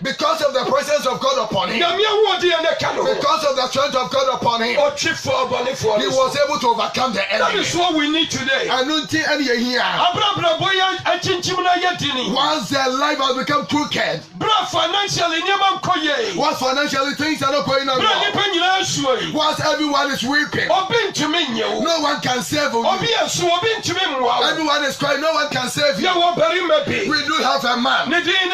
Because of the presence of God upon him. Because of the strength of God upon him. He was able to overcome the enemy. That is what we need today. Once their life has become crooked. Once financially things are not going on well. Once everyone is weeping. No one can save you. Everyone is crying. No one can save you. We do have a man. His name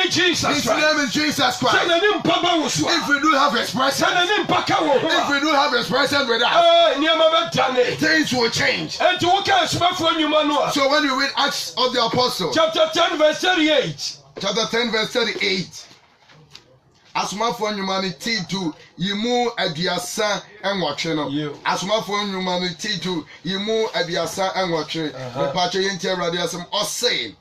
is Jesus Christ. If we do have his presence, if we do have his presence with us, things will change. So when you read Acts of the Apostles, chapter 10 verse 38. Chapter 10 verse 38. Asomafo humanity to yimu aduasa enwotwe no. Asomafo humanity to yimu aduasa enwotwe. Mepache yenti awrade asem ose.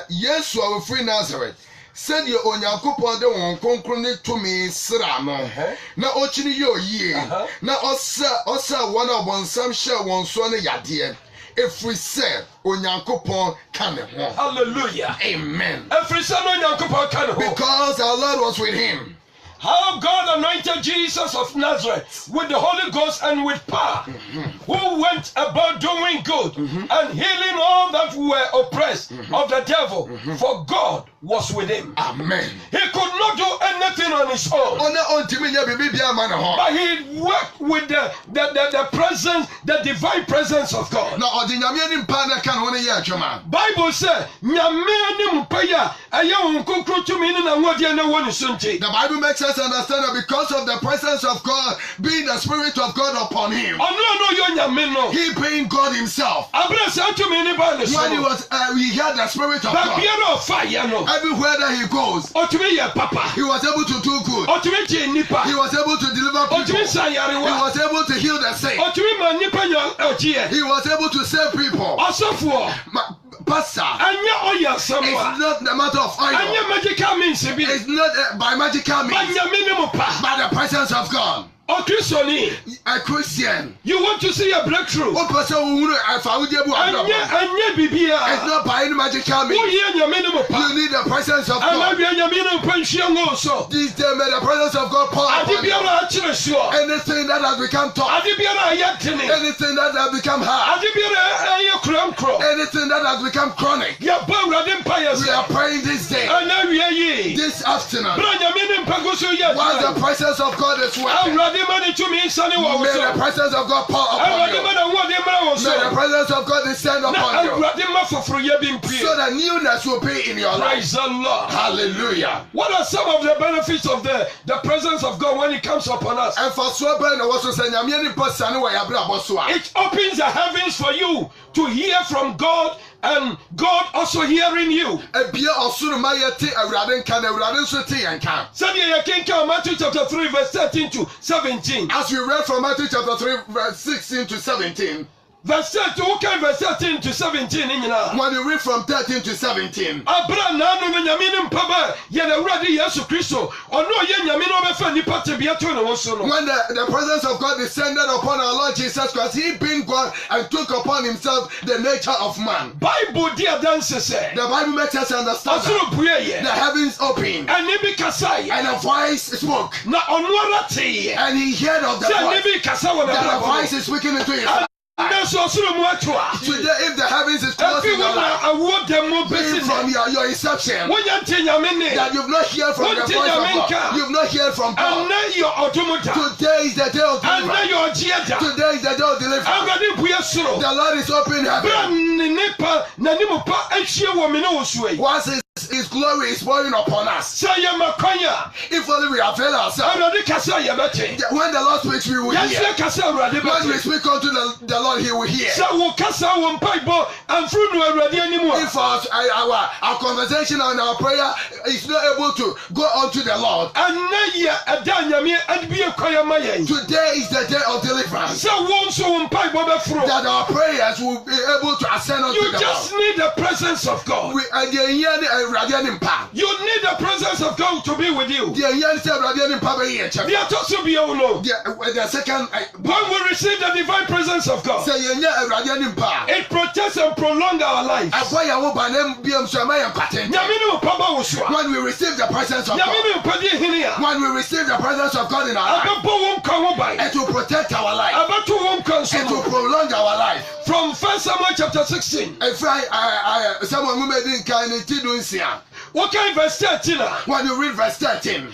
Yesu a free Nazareth. Said ye Onyankopon de won konkron ne tumi sra no. Na ochini ye oye. Na osa one obonsam hye won so ne yade. If we say Onyankopon can. Hallelujah. Amen. Because our Lord was with him. How God anointed Jesus of Nazareth with the Holy Ghost and with power, who went about doing good and healing all that were oppressed of the devil, for God was with him. Amen. He could not do anything on his own, but he worked with the presence, the divine presence of God. Bible says, the Bible makes us understand that because of the presence of God, being the Spirit of God upon him, he being God himself, when he had the Spirit of God, everywhere that he goes, he was able to do good, he was able to deliver people, he was able to heal the sick, he was able to save people. Pastor, it's not the matter of oil. It's not by magical means, by the presence of God. A Christian, you want to see a breakthrough. It's not by any magical means. You need the presence of God. These days, may the presence of God pour upon you. Anything that has become tough, anything that has become hard, anything that has become chronic, we are praying this day, this afternoon. While the presence of God is working, may the presence of God pour upon you. May the presence of God descend upon you, so that newness will be in your life. Praise the Lord. Hallelujah. What are some of the benefits of the presence of God when it comes upon us? It opens the heavens for you to hear from God, and God also hearing you. Matthew chapter 3 verse 13 to 17. As we read from Matthew chapter 3 verse 16 to 17. Verse 13 to 17. When you read from 13 to 17. When the presence of God descended upon our Lord Jesus Christ, he being God and took upon himself the nature of man. The Bible makes us understand that the heavens opened and a voice spoke, and he heard of the voice, that the voice is speaking into his heart. Today, if the heavens is closed in your life, from your inception, that you've not heard from the voice of God, you've not heard from God. Today is the day of deliverance. Today is the day of deliverance. The Lord is opening heaven. Once his glory is pouring upon us. If only we avail ourselves. When the Lord speaks, we will hear. When we speak unto the Lord, he will hear. If our conversation and our prayer is not able to go unto the Lord, today is the day of deliverance. That our prayers will be able to ascend unto the Lord. You just need the presence of God. You need the presence of God to be with you. The second, when we receive the divine presence of God, it protects and prolongs our lives. When we receive the presence of God, when we receive the presence of God in our life, it will protect our life. It will prolong our life. From 1 Samuel chapter 16. What kind of verse 13? When you read verse 13,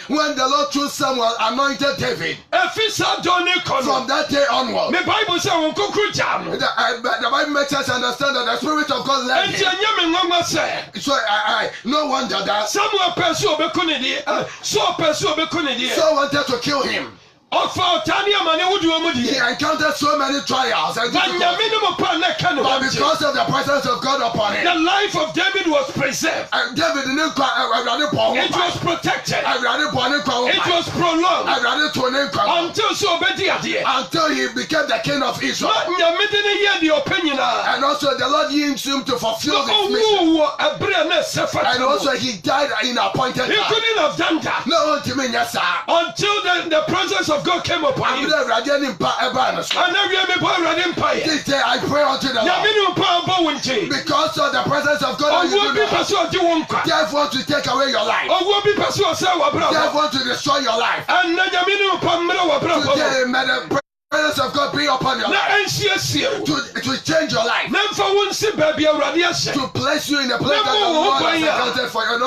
when the Lord chose Samuel, anointed David, from that day onward, the Bible makes us understand that the Spirit of God led him. So no wonder that Saul wanted to kill him. He encountered so many trials, but because of the presence of God upon him, the life of David was preserved. David it was protected. It was prolonged until he became the king of Israel. And also the Lord used him to fulfill his mission. And also he died in appointed time. He couldn't have done that until the presence of God came upon him. And I pray unto the Lord, because of the presence of God, death wants to take away your life. Death wants to destroy your life. Today, may the presence of God be upon your life, to change your life, to place you in a place that the Lord has accounted for you,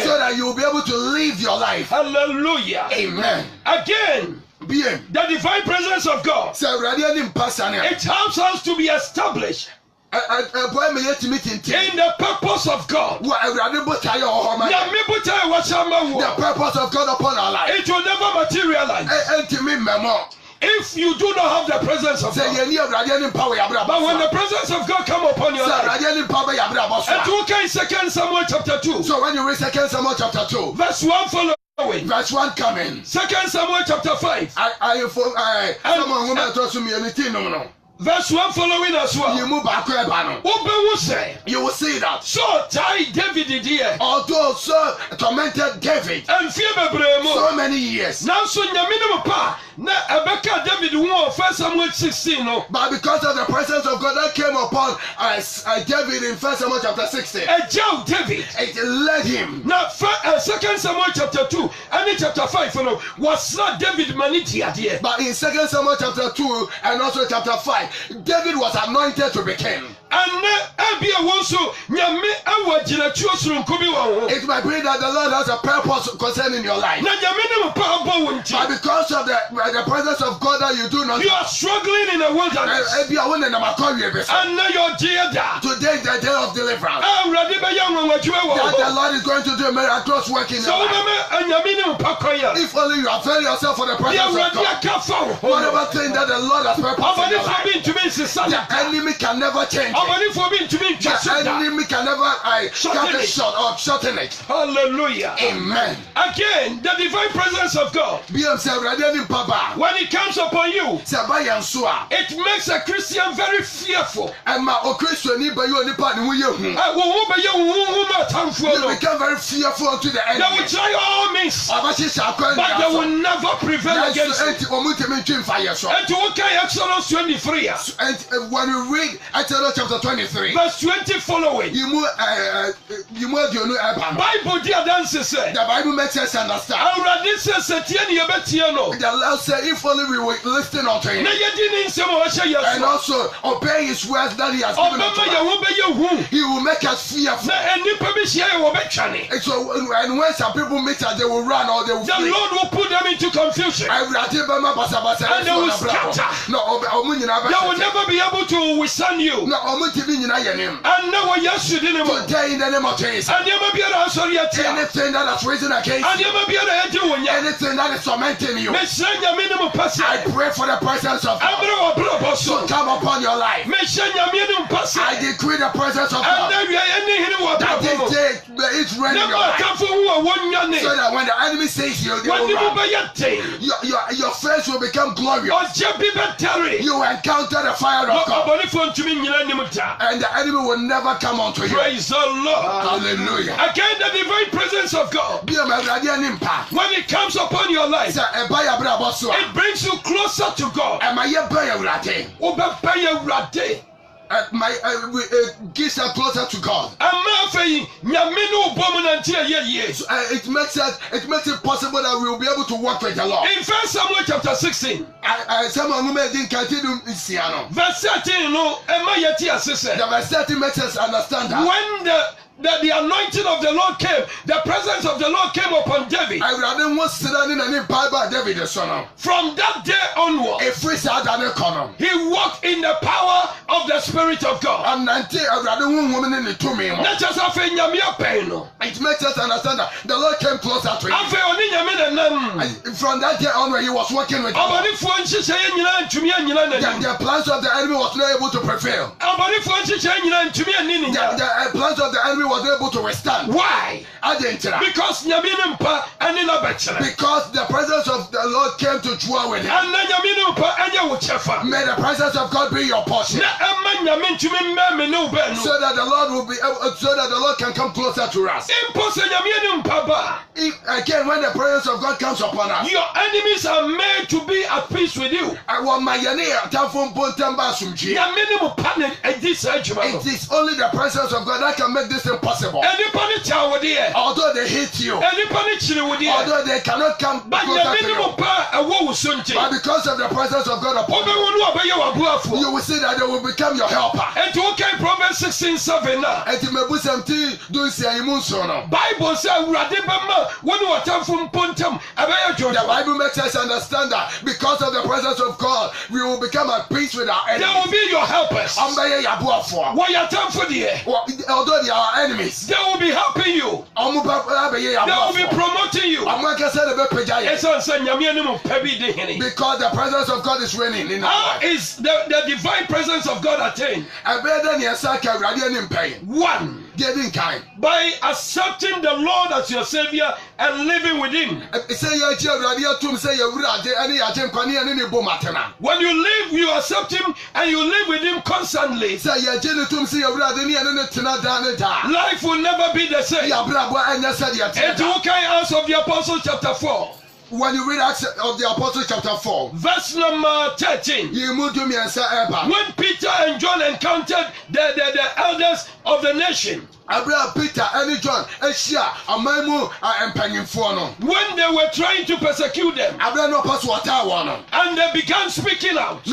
so that you will be able to live your life. Hallelujah. Amen. Again, the divine presence of God, it helps us to be established in the purpose of God. The purpose of God upon our life, it will never materialize if you do not have the presence of God. But when the presence of God come upon your life, and to in 2 Samuel chapter 2. So when you read 2 Samuel chapter 2, verse 1 following. Verse 1 coming. 2 Samuel chapter 5. Verse 1 following as well. You will see that. So tied David here. Although so tormented David. And so many years. Now so David 1 Samuel 16. But because of the presence of God that came upon David in 1 Samuel chapter 16. David. It led him. Now 2 Samuel chapter 2 and chapter 5 was not David maniti here. But in 2 Samuel chapter 2 and also chapter 5, David was anointed to be king. And it might be that the Lord has a purpose concerning your life. But because of the presence of God that you do not, you are struggling in the wilderness. And now you're today is the day of deliverance. That the Lord is going to do a miraculous work in your life. If only you avail yourself for the presence of God. Whatever thing that the Lord has purposed in your life, the enemy can never change it. The enemy can never cut it short or shorten it. Hallelujah. Amen. Again, the divine presence of God, when it comes upon you, it makes a Christian very fearful. You become very fearful unto the enemy. They will try all means, but they will never prevail against you. And to look at Exodus 23. And when you read Exodus chapter 23, verse 20 following, the Bible makes us understand. The Lord said, if only we will listen unto him and also obey his words that he has given unto us, he will make us fearful. And so when some people meet us, they will run or they will flee. The Lord will put them into confusion and they will scatter. They will never be able to withstand you. And now yesterday today in the name of Jesus, anything that has risen against you, anything that is tormenting you, I pray for the presence of God to come upon your life. I decree the presence of God that this day it's raining your life. So that when the enemy says you, your face will become glorious. You will encounter the fire of God. And the enemy will never come onto you. Praise the Lord. Hallelujah. Again, the divine presence of God, when it comes upon your life, it brings you closer to God. Gives us closer to God. It makes it possible that we will be able to work with the Lord. In 1 Samuel chapter 16, verse 13, the verse 13 makes us understand that when the anointing of the Lord came, the presence of the Lord came upon David. From that day onward, he walked in the power of the Spirit of God. It makes us understand that the Lord came closer to him. From that day onward, he was working with God. The plans of the enemy was not able to prevail. The plans of the enemy was able to withstand. Why? Because the presence of the Lord came to dwell with him. May the presence of God be your portion. So that the Lord will be able, so that the Lord can come closer to us. Again, when the presence of God comes upon us, your enemies are made to be at peace with you. It is only the presence of God that can make this impossible. Although they hate you, although they cannot come closer to you, but because of the presence of God upon you, you will see that they will become your helper. And okay, Proverbs 16:7 now. Bible says, the Bible makes us understand that because of the presence of God, we will become at peace with our enemies. They will be your helpers. Although they are enemies, they will be helping you. They will be promoting you. Because the presence of God is reigning in our life. How is the divine presence of God attained? One, by accepting the Lord as your Savior and living with Him. When you live, you accept Him and you live with Him constantly. Life will never be the same. And you can answer of the Apostles chapter 4. When you read Acts of the Apostles chapter 4, verse number 13, when Peter and John encountered the elders of the nation, Peter and John, when they were trying to persecute them, and they began speaking out, they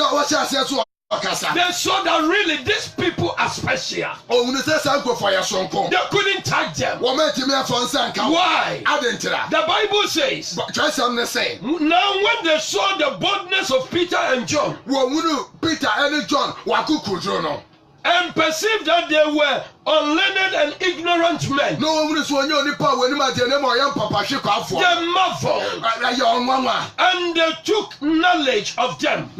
saw that really these people are special. They couldn't touch them. Why? The Bible says, now when they saw the boldness of Peter and John, and perceived that they were unlearned and ignorant men, they marveled and they took knowledge of them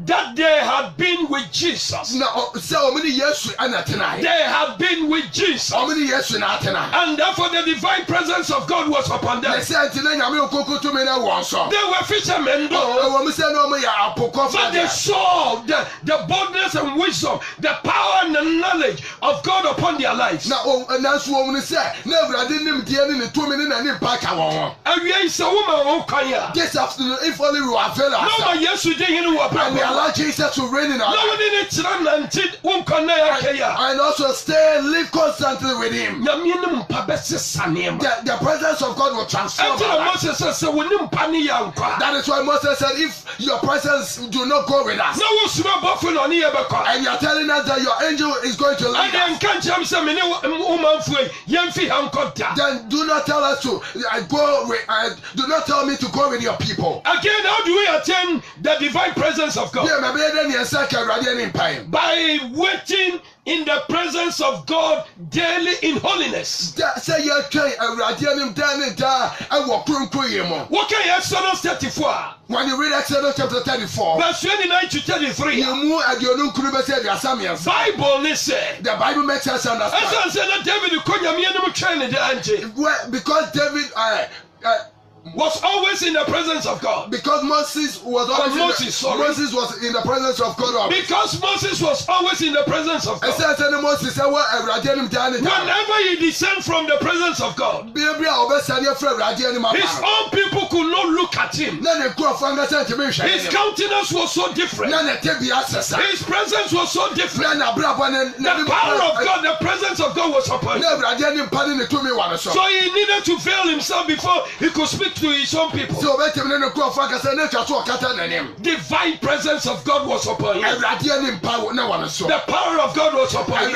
that they had been with Jesus. They had been with Jesus, and therefore the divine presence of God was upon them. They were fishermen though, but they saw the boldness and wisdom, the power and the knowledge of God upon their lives. This afternoon, if only we avail ourselves and we allow Jesus to reign in our lives, and also live constantly with Him, the presence of God will transform our lives. That is why Moses said, if your presence do not go with us, and you are telling us that your angel is going to lead us, then do not tell us to go with, do not tell me to go with your people. Again, how do we attain the divine presence of God? By waiting in the presence of God daily in holiness. Say you try Radianim Danita and walk Krunkoyemo. What can Exodus 34? When you read Exodus chapter 34, verse 29 to 33, you move at your new Kurubasa Yasamians. Bible listen. The Bible makes us understand. As I said that David because David was always in the presence of God. Because Moses was always Moses was in the presence of God. Because Moses was always in the presence of God. Whenever he descended from the presence of God, his own people could not look at him. His countenance was so different. His presence was so different. The power of God, the presence of God was upon him. So he needed to veil himself before he could speak to his own people. Divine presence of God was upon him. The power of God was upon him.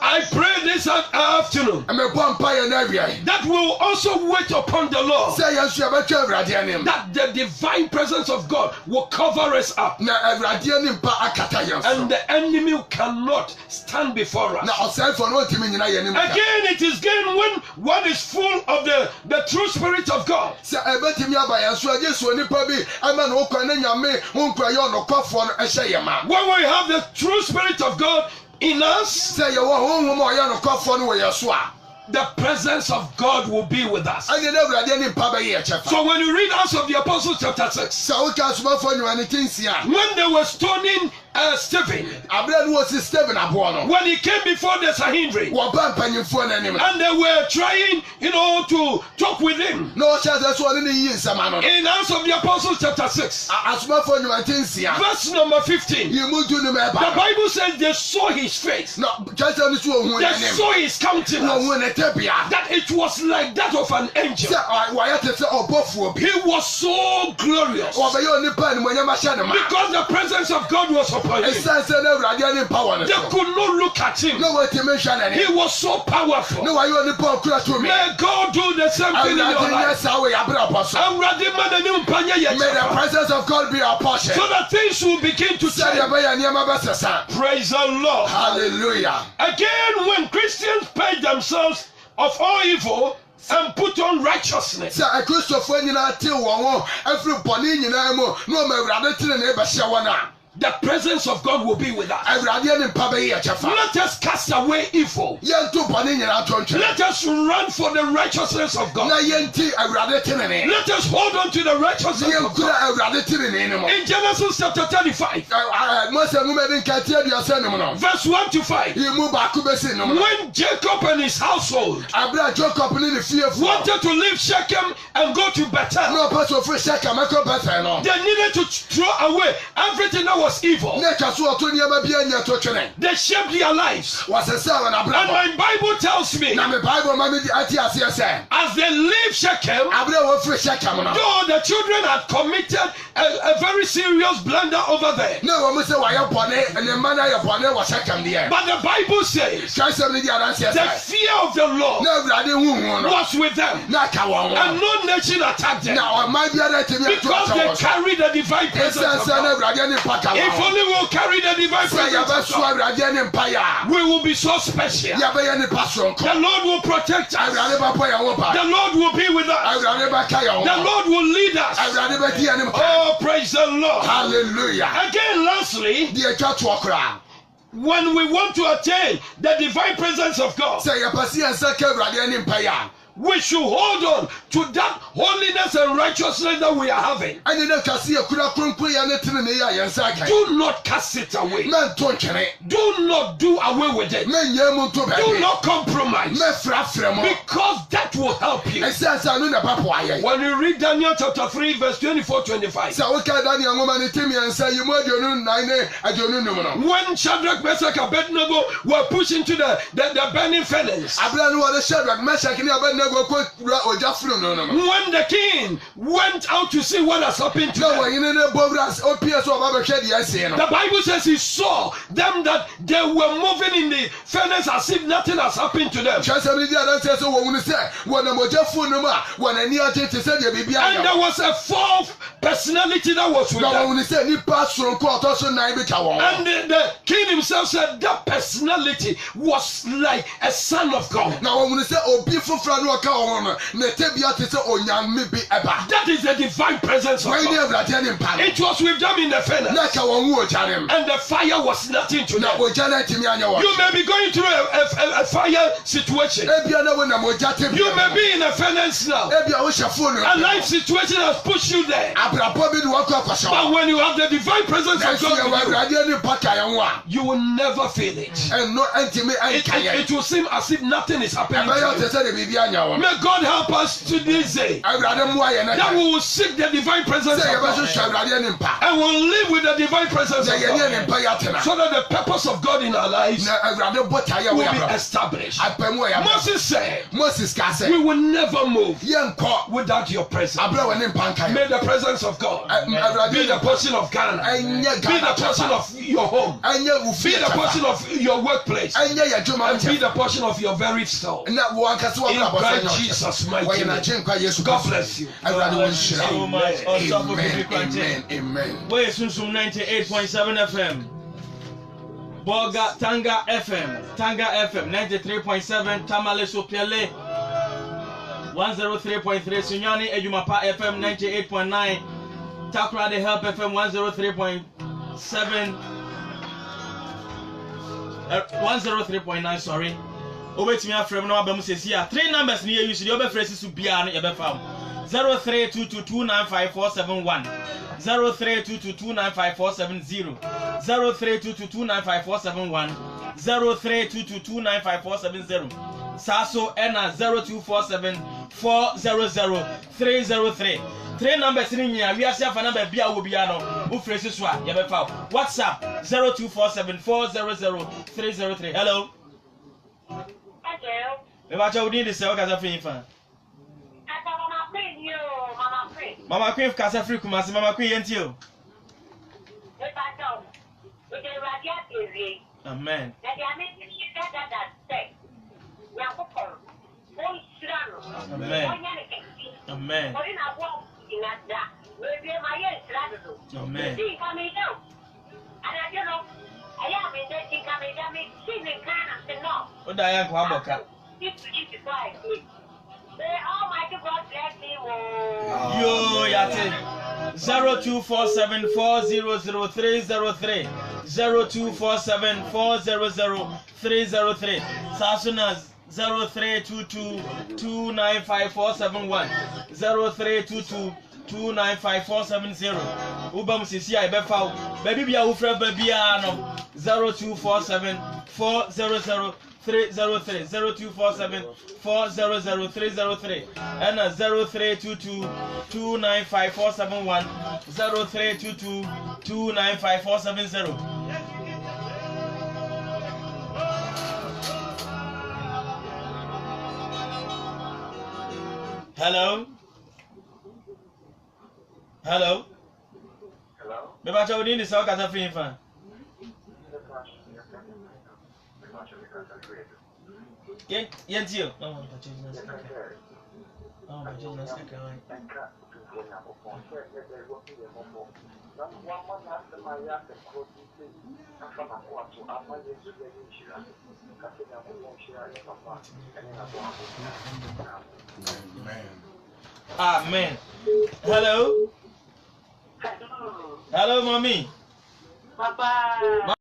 I pray this afternoon that we will also wait upon the Lord, that the divine presence of God will cover us up, and the enemy cannot stand before us. Again, it is again when one is full of the true Spirit of God. When we have the true Spirit of God in us, the presence of God will be with us. So when you read Acts of the Apostles chapter 6, when they were stoning Stephen, when he came before the Sanhedrin, and they were trying, to talk with him. In Acts of the Apostles chapter 6, verse number 15, the Bible says they saw his face, they saw his countenance, that it was like that of an angel. He was so glorious because the presence of God was upon him. They could not look at him. He was so powerful. May God do the same thing in your life. May the presence of God be our portion, so that things will begin to change. Praise the Lord. Hallelujah. Again, when Christians purge themselves of all evil and put on righteousness, the presence of God will be with us. Let us cast away evil. Let us run for the righteousness of God. Let us hold on to the righteousness of God. In Genesis chapter 35, verse 1 to 5, when Jacob and his household wanted to leave Shechem and go to Bethel, they needed to throw away everything that was evil. They shaped their lives. And my Bible tells me, as they leave Shechem, though the children had committed a very serious blunder over there, but the Bible says the fear of the Lord was with them, and no nation attacked them, because they carried the divine presence of God. If only we'll carry the divine presence of God, we will be so special. The Lord will protect us. The Lord will be with us. The Lord will lead us. Oh, praise the Lord. Hallelujah. Again, lastly, when we want to attain the divine presence of God, we should hold on to that holiness and righteousness that we are having. Do not cast it away. Do not do away with it. Do not compromise, because that will help you. When you read Daniel chapter 3 verse 24-25, when Shadrach, Meshach, and Abednego were pushed into the burning furnace, when the king went out to see what has happened to them, the Bible says he saw them that they were moving in the furnace as if nothing has happened to them. And there was a fourth personality that was with them. And the king himself said that personality was like a son of God. Now when we say obi fufra no ka ho no ne tebia te se onyame bi eba. That is the divine presence of God. It was with them in the furnace. And the fire was nothing to them. You may be going through a fire situation. You may be in a furnace now. A life situation has pushed you there. But when you have the divine presence of God, you will never feel it. It will seem as if nothing is happening to you. May God help us to this day that we will seek the divine presence of God and will live with the divine presence of God, so that the purpose of God in our lives will be established. Moses said, we will never move without your presence. May the presence of God be the portion of Ghana, be the portion of your home, be the portion of your workplace, and be the portion of your very soul. In Christ Jesus' mighty name. God bless you. So much. Amen. Amen. Where is Sunsum 98.7 FM? Boga Tanga FM 93.7, Tamale Sopiale 103.3, Sunyani Ejumapa FM 98.9, Takra the Help FM 103.7, 103.9, sorry. Over to me from no Abamu says here. 3 numbers near you should be phrases to be on your farm. 0322295471, 0322295470, 0322295471, 0322295470. Saso Ena 0247400303. 3 numbers in here. We are saying for number Bia Ubiano, who phrases wa Yabefa. WhatsApp 0247400303. Hello. Hello. We need to say what kind of thing. Mama Queen Casa Free Kumasi, Mama Queen Yentio. Amen. Amen. Amen. Amen. Yo, yate 0247400303, 0247400303. Sasunas 0322295471, 0322295470. Ubam sisi ai befa baby bia wo fra ba bia no 0247400303, 0247400303, and 0322295471, 0322295470. Hello. Hello. Hello. Me ba chawo ni so ka sa free fan. Yentio. No, but Jesus na speaker. Oh, but Jesus na speaker. Amen. Hello. Hello, mommy. Papa.